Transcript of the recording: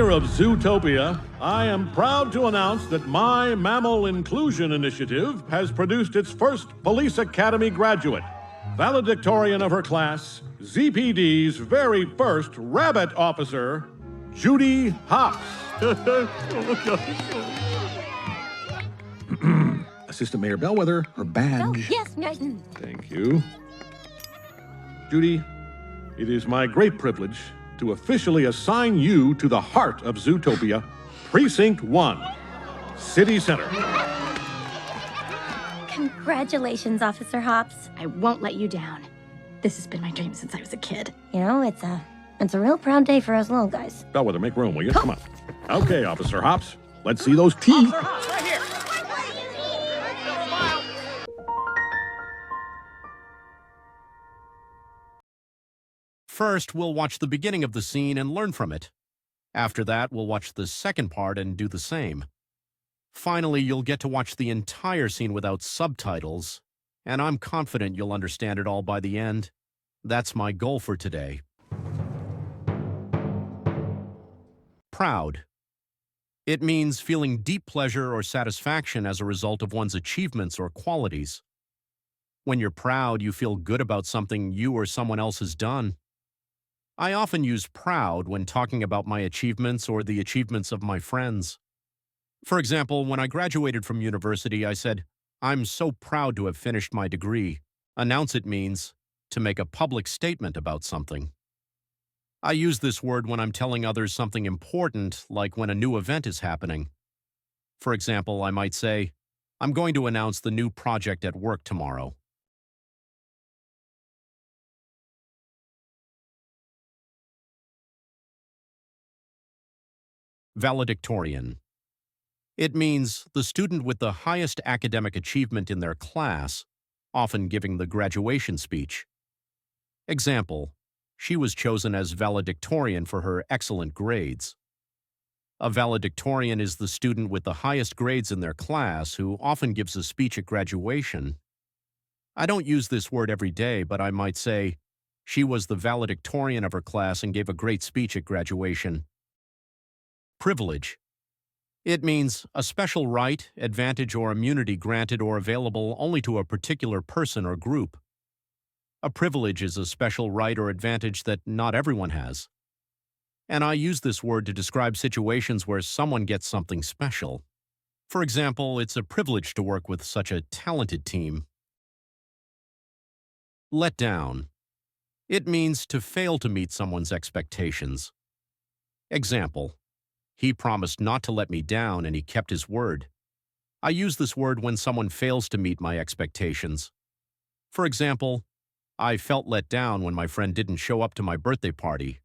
Of Zootopia, I am proud to announce that my Mammal Inclusion Initiative has produced its first Police Academy graduate, valedictorian of her class, ZPD's very first rabbit officer, Judy Hops. Assistant Mayor Bellwether, her badge. Oh, yes, Nathan. Thank you. Judy, it is my great privilege to officially assign you to the heart of Zootopia, Precinct 1, City Center. Congratulations, Officer Hops. I won't let you down. This has been my dream since I was a kid. You know, it's a real proud day for us little guys. Bellwether, make room, will you? Come on. Okay, Officer Hops, let's see those teeth. Officer Hops, right here. Smile. First, we'll watch the beginning of the scene and learn from it. After that, we'll watch the second part and do the same. Finally, you'll get to watch the entire scene without subtitles, and I'm confident you'll understand it all by the end. That's my goal for today. Proud. It means feeling deep pleasure or satisfaction as a result of one's achievements or qualities. When you're proud, you feel good about something you or someone else has done. I often use proud when talking about my achievements or the achievements of my friends. For example, when I graduated from university, I said, "I'm so proud to have finished my degree." Announce it means to make a public statement about something. I use this word when I'm telling others something important, like when a new event is happening. For example, I might say, "I'm going to announce the new project at work tomorrow." Valedictorian. It means the student with the highest academic achievement in their class, often giving the graduation speech. Example, she was chosen as valedictorian for her excellent grades. A valedictorian is the student with the highest grades in their class who often gives a speech at graduation. I don't use this word every day, but I might say, she was the valedictorian of her class and gave a great speech at graduation. Privilege. It means a special right, advantage, or immunity granted or available only to a particular person or group. A privilege is a special right or advantage that not everyone has. And I use this word to describe situations where someone gets something special. For example, it's a privilege to work with such a talented team. Let down. It means to fail to meet someone's expectations. Example, he promised not to let me down and he kept his word. I use this word when someone fails to meet my expectations. For example, I felt let down when my friend didn't show up to my birthday party.